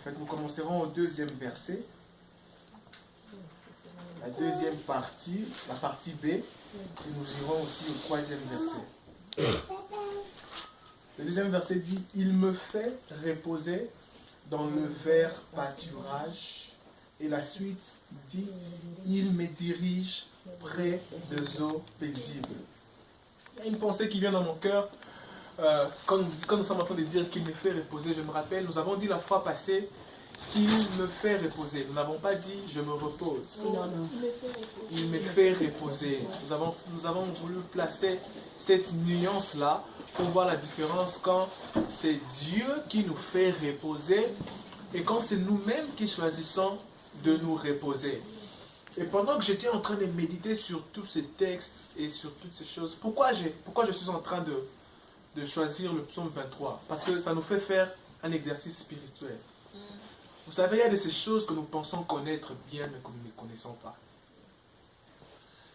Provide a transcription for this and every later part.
fait, nous commencerons au deuxième verset. La deuxième partie, la partie B, et nous irons aussi au troisième verset. Le deuxième verset dit, « Il me fait reposer dans le vert pâturage. » Et la suite dit, « Il me dirige près des eaux paisibles. » Il y a une pensée qui vient dans mon cœur. Quand nous sommes en train de dire qu'il me fait reposer, je me rappelle, nous avons dit la fois passée qu'il me fait reposer. Nous n'avons pas dit je me repose. Non, non. Il me fait reposer. Nous avons voulu placer cette nuance-là pour voir la différence quand c'est Dieu qui nous fait reposer et quand c'est nous-mêmes qui choisissons de nous reposer. Et pendant que j'étais en train de méditer sur tous ces textes et sur toutes ces choses, pourquoi je suis en train de choisir le psaume 23? Parce que ça nous fait faire un exercice spirituel. Vous savez, il y a de ces choses que nous pensons connaître bien, mais que nous ne connaissons pas.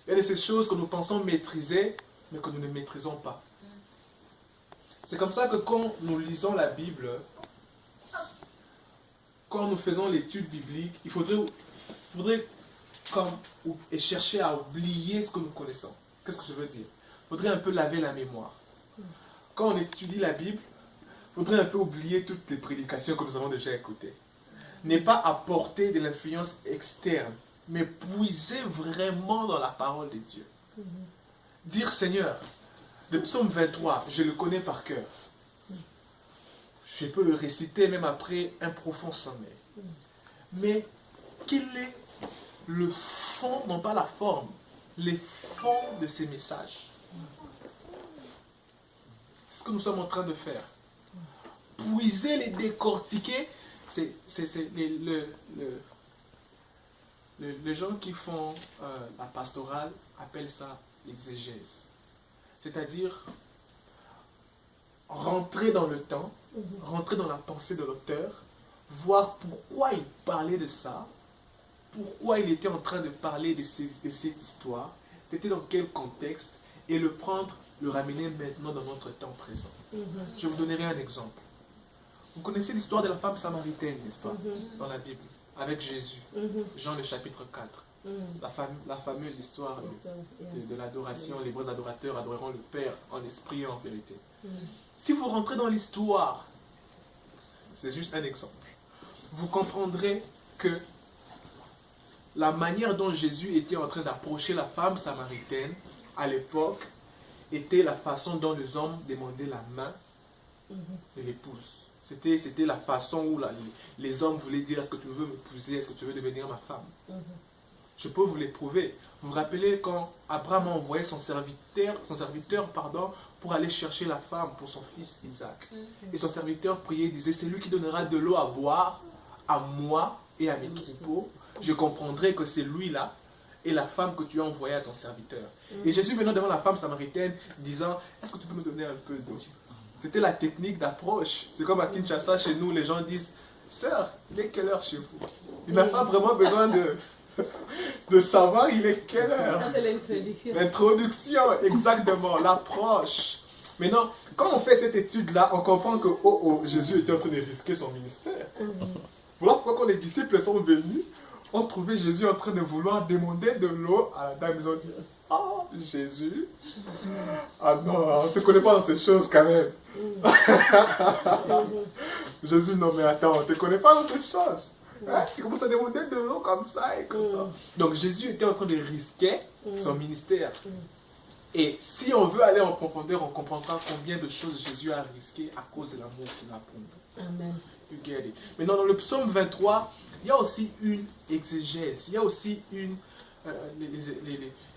Il y a de ces choses que nous pensons maîtriser, mais que nous ne maîtrisons pas. C'est comme ça que quand nous lisons la Bible, quand nous faisons l'étude biblique, il faudrait et chercher à oublier ce que nous connaissons. Qu'est-ce que je veux dire? Il faudrait un peu laver la mémoire. Quand on étudie la Bible, il faudrait un peu oublier toutes les prédications que nous avons déjà écoutées. Ne pas apporter de l'influence externe, mais puiser vraiment dans la parole de Dieu. Dire, Seigneur, le psaume 23, je le connais par cœur. Je peux le réciter même après un profond sommeil. Mais quel est le fond, non pas la forme, les fonds de ces messages? C'est ce que nous sommes en train de faire. Puiser, les décortiquer, les gens qui font la pastorale appellent ça l'exégèse. C'est-à-dire rentrer dans le temps, rentrer dans la pensée de l'auteur, voir pourquoi il parlait de ça, pourquoi il était en train de parler de cette histoire, c'était dans quel contexte, et le prendre, le ramener maintenant dans notre temps présent. Je vous donnerai un exemple. Vous connaissez l'histoire de la femme samaritaine, n'est-ce pas, dans la Bible, avec Jésus, Jean le chapitre 4. La fameuse histoire de l'adoration, les vrais adorateurs adoreront le Père en esprit et en vérité. Si vous rentrez dans l'histoire, c'est juste un exemple, vous comprendrez que la manière dont Jésus était en train d'approcher la femme samaritaine à l'époque était la façon dont les hommes demandaient la main de l'épouse. C'était la façon où les hommes voulaient dire, est-ce que tu veux m'épouser, est-ce que tu veux devenir ma femme? Je peux vous l'éprouver. Vous vous rappelez quand Abraham a envoyé son serviteur pour aller chercher la femme pour son fils Isaac. Et son serviteur priait, disait, c'est lui qui donnera de l'eau à boire à moi et à mes troupeaux. Je comprendrai que c'est lui-là et la femme que tu as envoyée à ton serviteur. Et Jésus venant devant la femme samaritaine disant, est-ce que tu peux me donner un peu d'eau? C'était la technique d'approche. C'est comme à Kinshasa, chez nous, les gens disent, sœur, il est quelle heure chez vous? Il n'a pas vraiment besoin de savoir il est quelle heure. Ça, c'est l'introduction. L'introduction, exactement, l'approche. Maintenant, quand on fait cette étude-là, on comprend que Jésus était en train de risquer son ministère. Voilà pourquoi quand les disciples sont venus, ont trouvé Jésus en train de vouloir demander de l'eau à la dame. Ils ont dit, ah, Jésus, ah non, on ne te connaît pas dans ces choses quand même. Jésus, non mais attends, on ne te connaît pas dans ces choses. Hein? Tu commences à demander de l'eau comme ça et comme ça. Donc Jésus était en train de risquer son ministère. Et si on veut aller en profondeur, on comprendra combien de choses Jésus a risqué à cause de l'amour qu'il a pour nous. Amen. You get it. Maintenant, dans le psaume 23, il y a aussi une exégèse. Il y a aussi une...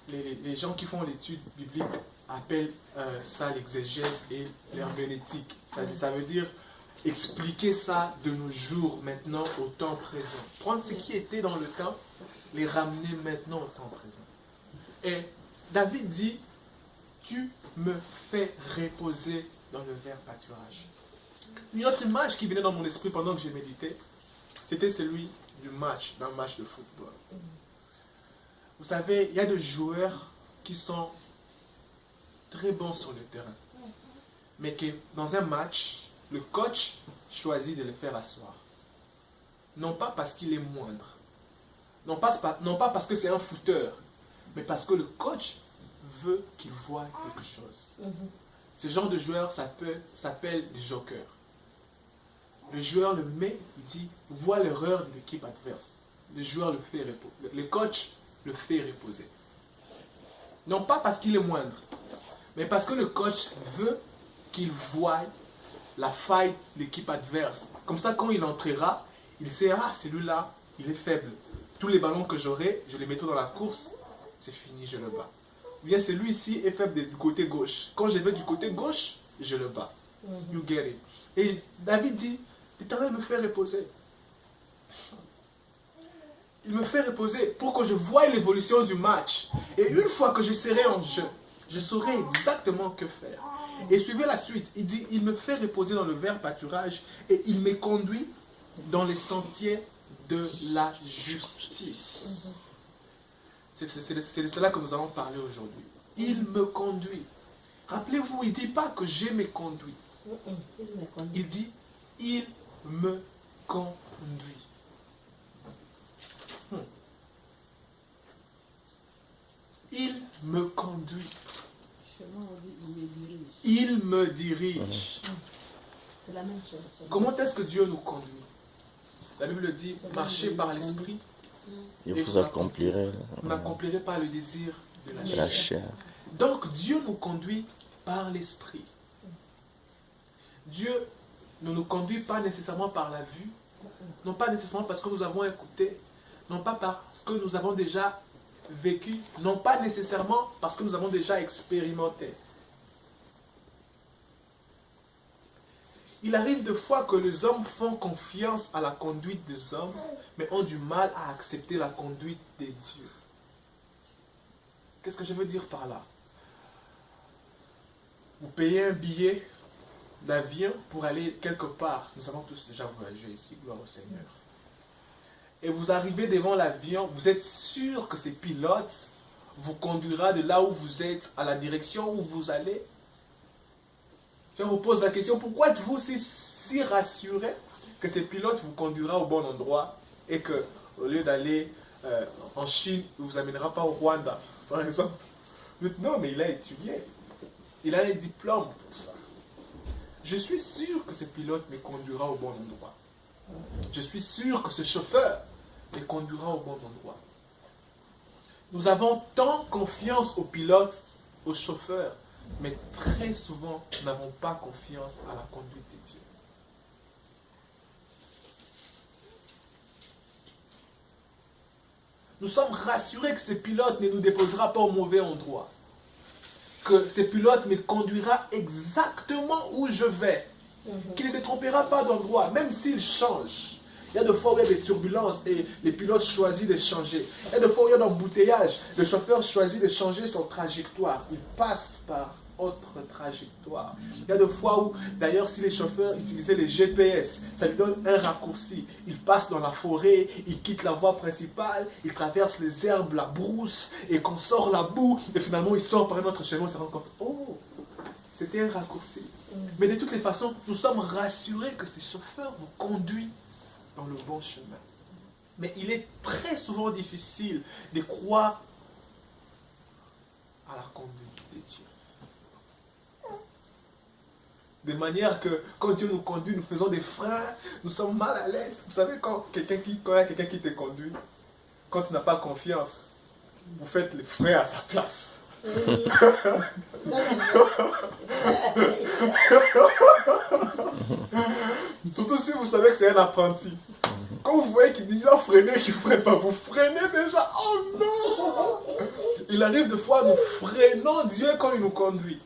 les gens qui font l'étude biblique appellent ça l'exégèse et l'herméneutique. Ça veut dire expliquer ça de nos jours, maintenant, au temps présent. Prendre ce qui était dans le temps, les ramener maintenant au temps présent. Et David dit, tu me fais reposer dans le vert pâturage. Une autre image qui venait dans mon esprit pendant que j'ai médité, c'était celui du match, d'un match de football. Vous savez, il y a des joueurs qui sont très bons sur le terrain, mais que dans un match, le coach choisit de les faire asseoir. non pas parce qu'il est moindre, non pas parce que c'est un footeur, mais parce que le coach veut qu'il voie quelque chose. Ce genre de joueur s'appelle des jokers. Le joueur le met, il dit, voit l'erreur de l'équipe adverse. Le joueur le fait reposer. Le coach le fait reposer. Non pas parce qu'il est moindre, mais parce que le coach veut qu'il voie la faille de l'équipe adverse. Comme ça, quand il entrera, il sait, ah, celui-là, il est faible. Tous les ballons que j'aurai, je les mettrai dans la course, c'est fini, je le bats. Ou bien celui-ci est faible du côté gauche. Quand je vais du côté gauche, je le bats. You get it. Et David dit, l'Éternel me fait reposer. Il me fait reposer pour que je voie l'évolution du match. Et une fois que je serai en jeu, je saurai exactement que faire. Et suivez la suite. Il dit, il me fait reposer dans le vert pâturage et il me conduit dans les sentiers de la justice. C'est de cela que nous allons parler aujourd'hui. Il me conduit. Rappelez-vous, il ne dit pas que je me conduis. Il dit, il me conduit. Il me conduit. Il me dirige. C'est la même chose. Comment est-ce que Dieu nous conduit? La Bible dit, marchez par l'esprit. Et vous accomplirez. Vous n'accomplirez pas le désir de La chair. Donc Dieu nous conduit par l'esprit. Dieu ne nous conduit pas nécessairement par la vue, non pas nécessairement parce que nous avons écouté, non pas parce que nous avons déjà vécu, non pas nécessairement parce que nous avons déjà expérimenté. Il arrive de fois que les hommes font confiance à la conduite des hommes, mais ont du mal à accepter la conduite des dieux. Qu'est-ce que je veux dire par là? Vous payez un billet d'avion pour aller quelque part. Nous avons tous déjà voyagé ici, gloire au Seigneur. Et vous arrivez devant l'avion, vous êtes sûr que ce pilote vous conduira de là où vous êtes à la direction où vous allez. Si on vous pose la question, pourquoi êtes-vous si rassuré que ce pilote vous conduira au bon endroit et que au lieu d'aller en Chine, il ne vous amènera pas au Rwanda, par exemple? Non, mais il a étudié. Il a un diplôme pour ça. Je suis sûr que ce pilote me conduira au bon endroit. Je suis sûr que ce chauffeur me conduira au bon endroit. Nous avons tant confiance aux pilotes, aux chauffeurs, mais très souvent, nous n'avons pas confiance à la conduite de Dieu. Nous sommes rassurés que ce pilote ne nous déposera pas au mauvais endroit. Que ce pilote me conduira exactement où je vais. Qu'il ne se trompera pas d'endroit, même s'il change. Il y a des fois où il y a des turbulences et les pilotes choisissent de changer. Il y a des fois où il y a des embouteillages. Le chauffeur choisit de changer son trajectoire. Il passe par autre trajectoire. Il y a des fois où, d'ailleurs, si les chauffeurs utilisaient les GPS, ça lui donne un raccourci. Il passe dans la forêt, il quitte la voie principale, il traverse les herbes, la brousse, et qu'on sort la boue, et finalement il sort par un autre chemin, on se rend compte, oh, c'était un raccourci. Mais de toutes les façons, nous sommes rassurés que ces chauffeurs nous conduisent dans le bon chemin. Mais il est très souvent difficile de croire à la conduite de Dieu. De manière que quand Dieu nous conduit, nous faisons des freins, nous sommes mal à l'aise. Vous savez, quand il y a quelqu'un qui te conduit, quand tu n'as pas confiance, vous faites les freins à sa place. Surtout si vous savez que c'est un apprenti. Quand vous voyez qu'il a freiné et qu'il ne freine pas, vous freinez déjà. Oh non! Il arrive des fois, nous freinons Dieu quand il nous conduit.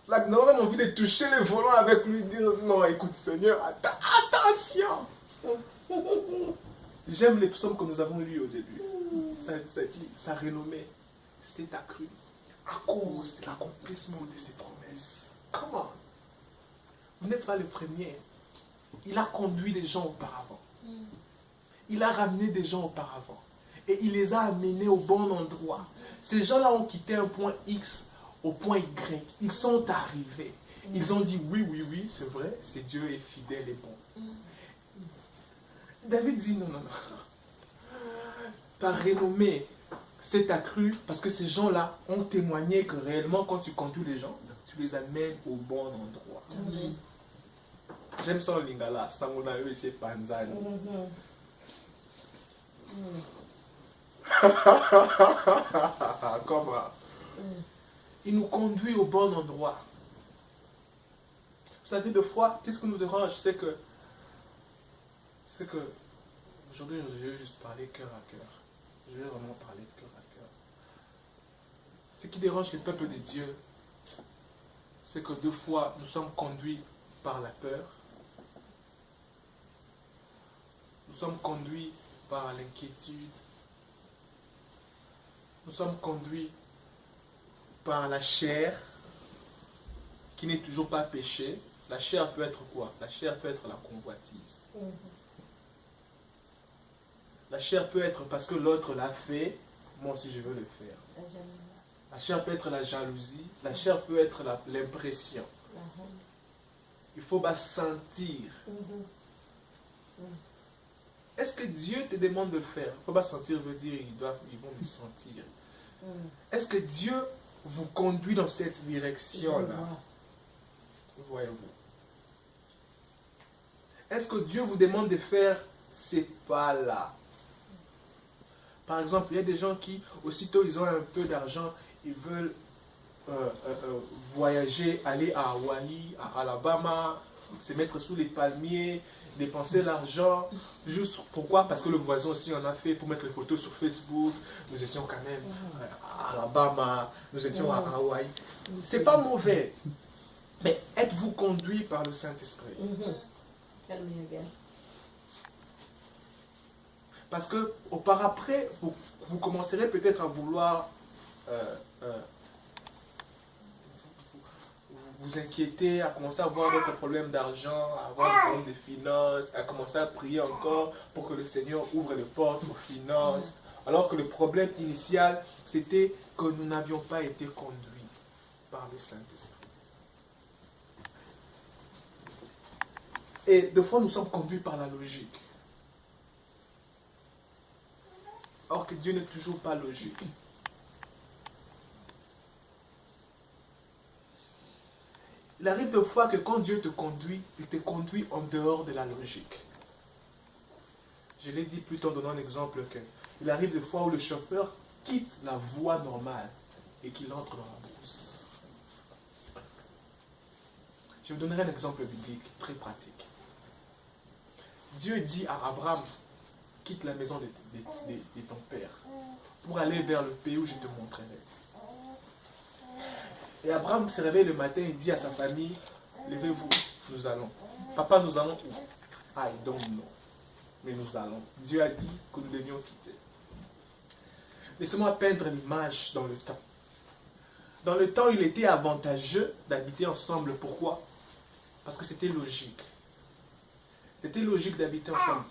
Là, nous avons envie de toucher les volants avec lui, dire non, écoute Seigneur, attention! J'aime les psaumes que nous avons lus au début. Ça dit, sa renommée s'est accrue à cause de l'accomplissement de ses promesses. Comment? Vous n'êtes pas le premier. Il a conduit des gens auparavant. Il a ramené des gens auparavant. Et il les a amenés au bon endroit. Ces gens-là ont quitté un point X au point Y. Ils sont arrivés. Ils ont dit oui, oui, oui, c'est vrai, c'est Dieu est fidèle et bon. David dit non, non, non. Ta renommée s'est accrue parce que ces gens-là ont témoigné que réellement, quand tu conduis les gens, tu les amènes au bon endroit. J'aime ça en lingala, Sangona eux c'est Panzani. Comment? Il nous conduit au bon endroit. Vous savez, des fois, qu'est-ce qui nous dérange? C'est que aujourd'hui, je vais juste parler cœur à cœur. Je vais vraiment parler cœur à cœur. Ce qui dérange le peuple de Dieu, c'est que deux fois, nous sommes conduits par la peur. Nous sommes conduits par l'inquiétude. Nous sommes conduits par la chair, qui n'est toujours pas péché. La chair peut être quoi? La chair peut être la convoitise. La chair peut être parce que l'autre l'a fait, moi aussi je veux le faire. La chair peut être la jalousie. La chair peut être l'impression. Il faut pas sentir. Est-ce que Dieu te demande de le faire? Il ne faut pas sentir veut dire ils vont me sentir. Est-ce que Dieu vous conduit dans cette direction-là? Voyez-vous. Est-ce que Dieu vous demande de faire ces pas-là? Par exemple, il y a des gens qui, aussitôt ils ont un peu d'argent, ils veulent voyager, aller à Hawaii, à Alabama, se mettre sous les palmiers, dépenser l'argent. Juste pourquoi? Parce que le voisin aussi en a fait pour mettre les photos sur Facebook. Nous étions quand même à Alabama, nous étions à Hawaï. C'est pas mauvais. Mais êtes-vous conduit par le Saint-Esprit? Parce que aupaprès, vous commencerez peut-être à vouloir vous inquiéter, à commencer à avoir d'autres problèmes d'argent, à avoir des problèmes de finances, à commencer à prier encore pour que le Seigneur ouvre les portes aux finances. Alors que le problème initial, c'était que nous n'avions pas été conduits par le Saint-Esprit. Et des fois, nous sommes conduits par la logique. Or que Dieu n'est toujours pas logique. Il arrive des fois que quand Dieu te conduit, il te conduit en dehors de la logique. Je l'ai dit plus tôt en donnant un exemple que il arrive des fois où le chauffeur quitte la voie normale et qu'il entre dans la brousse. Je vous donnerai un exemple biblique très pratique. Dieu dit à Abraham, quitte la maison de ton père pour aller vers le pays où je te montrerai. Et Abraham se réveille le matin et dit à sa famille, levez-vous, nous allons. Papa, nous allons où? I don't know. Mais nous allons. Dieu a dit que nous devions quitter. Laissez-moi peindre l'image dans le temps. Dans le temps, il était avantageux d'habiter ensemble. Pourquoi? Parce que c'était logique. C'était logique d'habiter ensemble.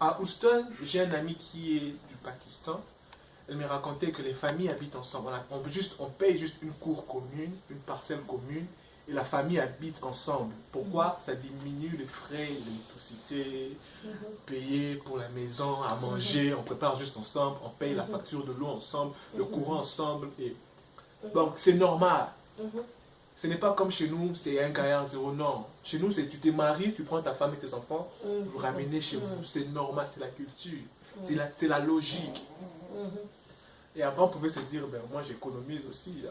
À Houston, j'ai un ami qui est du Pakistan. Elle me racontait que les familles habitent ensemble. On paye juste une cour commune, une parcelle commune, et la famille habite ensemble. Pourquoi? Ça diminue les frais, l'électricité, payer pour la maison, à manger, on prépare juste ensemble, on paye la facture de l'eau ensemble, le courant ensemble. Et... Donc c'est normal. Ce n'est pas comme chez nous, c'est un gaillard zéro, non. Chez nous, c'est tu te maries, tu prends ta femme et tes enfants, vous ramenez chez vous. C'est normal, c'est la culture, c'est la logique. Et après, on pouvait se dire, ben, moi j'économise aussi,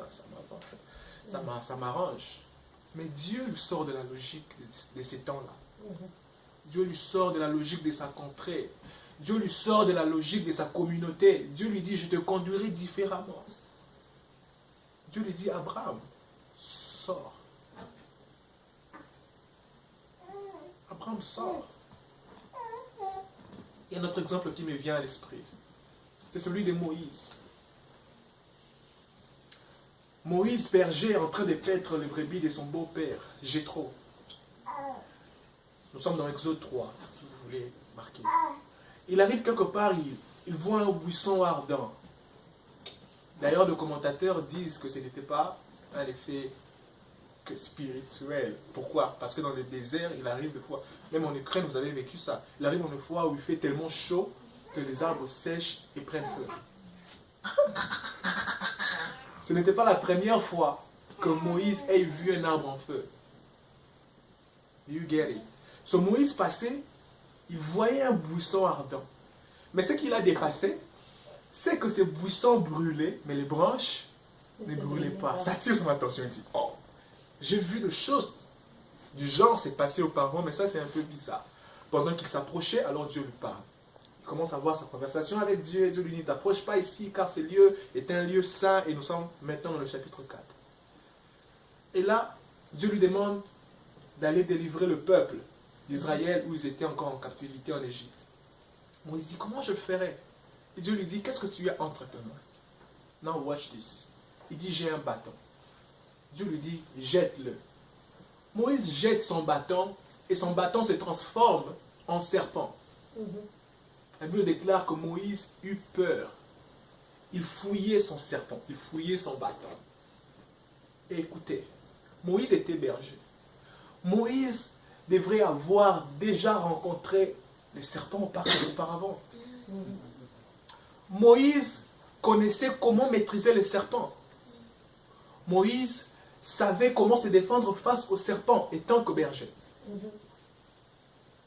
ça m'arrange. Mais Dieu lui sort de la logique de ces temps-là. Dieu lui sort de la logique de sa contrée. Dieu lui sort de la logique de sa communauté. Dieu lui dit, je te conduirai différemment. Dieu lui dit, Abraham, sors. Abraham sort. Il y a un autre exemple qui me vient à l'esprit. C'est celui de Moïse. Moïse, berger, en train de paître les brebis de son beau-père, Jéthro. Nous sommes dans Exode 3, si vous voulez marquer. Il arrive quelque part, il voit un buisson ardent. D'ailleurs, les commentateurs disent que ce n'était pas un effet spirituel. Pourquoi? Parce que dans le désert, il arrive des fois, Même en Ukraine, vous avez vécu ça. Il arrive une fois où il fait tellement chaud que les arbres sèchent et prennent feu. Ce n'était pas la première fois que Moïse ait vu un arbre en feu. You get it. So Moïse passait, il voyait un buisson ardent. Mais ce qu'il a dépassé, c'est que ce buisson brûlait, mais les branches ne brûlaient pas. Ça attire son attention. Il dit, oh, j'ai vu des choses du genre, c'est passé auparavant, mais ça c'est un peu bizarre. Pendant qu'il s'approchait, alors Dieu lui parle. Il commence à avoir sa conversation avec Dieu, et Dieu lui dit, t'approche pas ici, car ce lieu est un lieu saint, et nous sommes maintenant dans le chapitre 4. Et là, Dieu lui demande d'aller délivrer le peuple d'Israël où ils étaient encore en captivité en Égypte. Moïse dit, comment je ferai? Et Dieu lui dit, qu'est-ce que tu as entre tes mains? Now watch this. Il dit, j'ai un bâton. Dieu lui dit, jette-le. Moïse jette son bâton et son bâton se transforme en serpent. La Bible déclare que Moïse eut peur. Il fouillait son serpent, il fouillait son bâton. Et écoutez, Moïse était berger. Moïse devrait avoir déjà rencontré les serpents auparavant. Moïse connaissait comment maîtriser les serpents. Moïse savait comment se défendre face aux serpents étant que berger.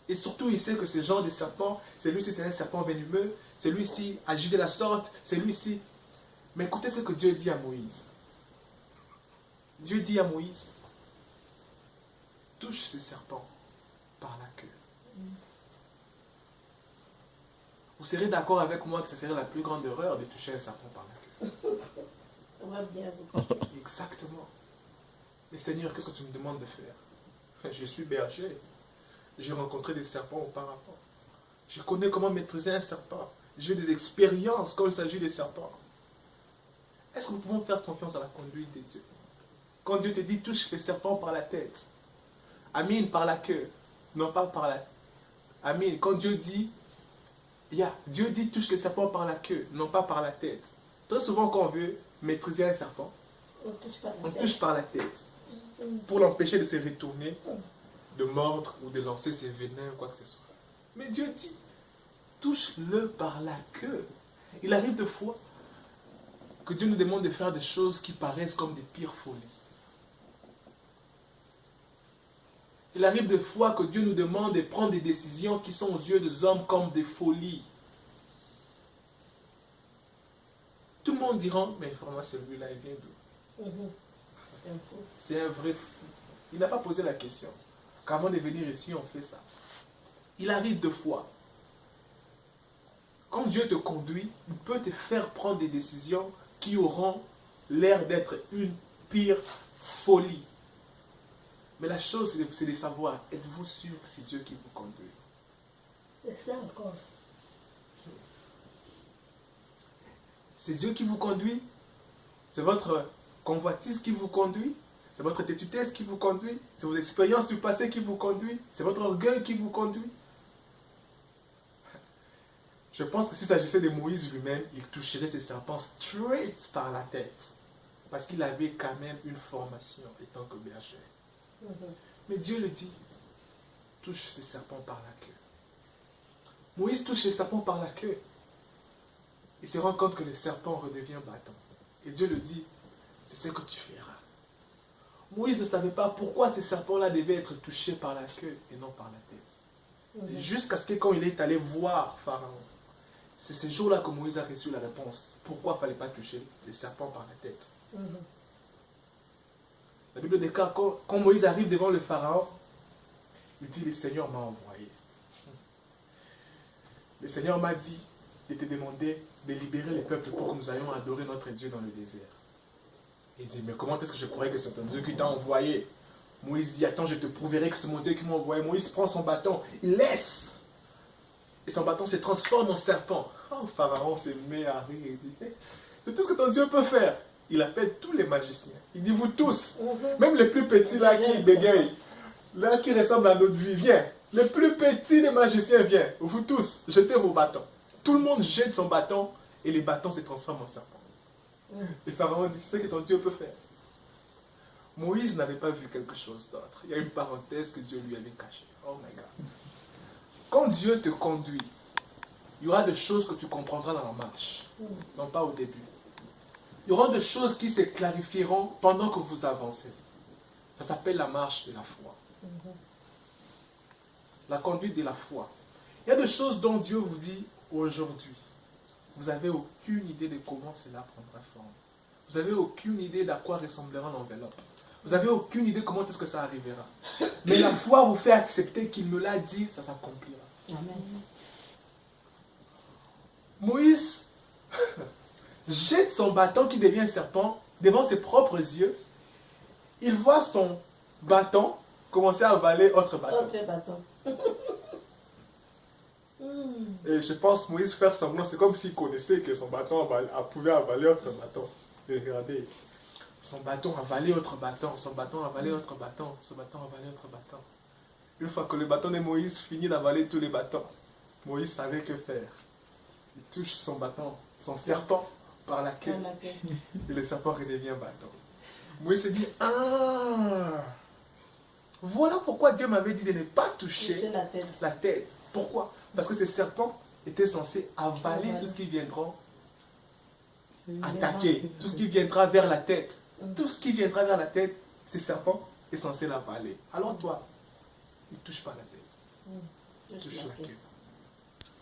Et surtout, il sait que ce genre de serpent, celui-ci c'est un serpent venimeux, celui-ci agit de la sorte, celui-ci... Mais écoutez ce que Dieu dit à Moïse. Dieu dit à Moïse, touche ce serpent par la queue. Vous serez d'accord avec moi que ce serait la plus grande erreur de toucher un serpent par la queue. On va bien vous. Exactement. Mais Seigneur, qu'est-ce que tu me demandes de faire? Je suis berger. J'ai rencontré des serpents auparavant. Je connais comment maîtriser un serpent. J'ai des expériences quand il s'agit des serpents. Est-ce que nous pouvons faire confiance à la conduite de Dieu? Quand Dieu te dit touche les serpents par la tête, Amine par la queue, non pas par la... Amine, quand Dieu dit, Dieu dit touche les serpents par la queue, non pas par la tête. Très souvent quand on veut maîtriser un serpent, on touche par la tête pour l'empêcher de se retourner, de mordre ou de lancer ses venins ou quoi que ce soit. Mais Dieu dit, touche-le par la queue. Il arrive des fois que Dieu nous demande de faire des choses qui paraissent comme des pires folies. Il arrive des fois que Dieu nous demande de prendre des décisions qui sont aux yeux des hommes comme des folies. Tout le monde dira, mais vraiment celui-là, il vient d'où? C'est un vrai fou. Il n'a pas posé la question. Qu'avant de venir ici, on fait ça. Il arrive deux fois. Quand Dieu te conduit, il peut te faire prendre des décisions qui auront l'air d'être une pire folie. Mais la chose, c'est de savoir, êtes-vous sûr que c'est Dieu qui vous conduit? C'est ça encore. C'est Dieu qui vous conduit? C'est votre convoitise qui vous conduit? C'est votre têtudesse qui vous conduit? C'est vos expériences du passé qui vous conduit? C'est votre orgueil qui vous conduit? Je pense que s'il s'agissait de Moïse lui-même, il toucherait ses serpents straight par la tête. Parce qu'il avait quand même une formation étant que berger. Mais Dieu le dit, touche ces serpents par la queue. Moïse touche les serpents par la queue. Il se rend compte que le serpent redevient bâton. Et Dieu le dit, c'est ce que tu feras. Moïse ne savait pas pourquoi ces serpents-là devaient être touchés par la queue et non par la tête. Jusqu'à ce que quand il est allé voir Pharaon, c'est ce jour-là que Moïse a reçu la réponse. Pourquoi il ne fallait pas toucher les serpents par la tête? La Bible déclare quand Moïse arrive devant le Pharaon, il dit, le Seigneur m'a envoyé. Le Seigneur m'a dit de te demander de libérer les peuples pour que nous allions adorer notre Dieu dans le désert. Il dit, mais comment est-ce que je croyais que c'est ton Dieu qui t'a envoyé? Moïse dit, attends, je te prouverai que c'est mon Dieu qui m'a envoyé. Moïse prend son bâton, il laisse. Et son bâton se transforme en serpent. Oh, Pharaon se met à rire et dit, c'est tout ce que ton Dieu peut faire. Il appelle tous les magiciens. Il dit, vous tous, même les plus petits là qui bégayent, là qui ressemblent à notre vie, viens. Le plus petit des magiciens vient. Vous tous, jetez vos bâtons. Tout le monde jette son bâton et les bâtons se transforment en serpent. Et Pharaon dit, c'est ce que ton Dieu peut faire. Moïse n'avait pas vu quelque chose d'autre. Il y a une parenthèse que Dieu lui avait cachée. Oh my God. quand Dieu te conduit, il y aura des choses que tu comprendras dans la marche, non pas au début. Il y aura des choses qui se clarifieront pendant que vous avancez. Ça s'appelle la marche de la foi. La conduite de la foi. Il y a des choses dont Dieu vous dit aujourd'hui. Vous n'avez aucune idée de comment cela prendra forme. Vous n'avez aucune idée d'à quoi ressemblera l'enveloppe. Vous n'avez aucune idée comment est-ce que ça arrivera. Mais la foi vous fait accepter qu'il me l'a dit, ça s'accomplira. Amen. Moïse jette son bâton qui devient un serpent devant ses propres yeux. Il voit son bâton commencer à avaler autre bâton. Autre bâton. Et je pense Moïse faire semblant, c'est comme s'il connaissait que son bâton pouvait avaler autre bâton. Et regardez, son bâton avalait autre bâton, son bâton avalait autre bâton, son bâton avalait autre bâton. Une fois que le bâton de Moïse finit d'avaler tous les bâtons, Moïse savait que faire. Il touche son bâton, son serpent par la queue. Et le serpent redevient bâton. Moïse se dit, ah, voilà pourquoi Dieu m'avait dit de ne pas toucher la tête. Pourquoi? Parce que ces serpents étaient censés avaler tout ce qui viendra attaquer, tout ce qui viendra vers la tête. Tout ce qui viendra vers la tête, ces serpents est censé l'avaler. Alors toi, il ne touche pas la tête. Il touche la queue.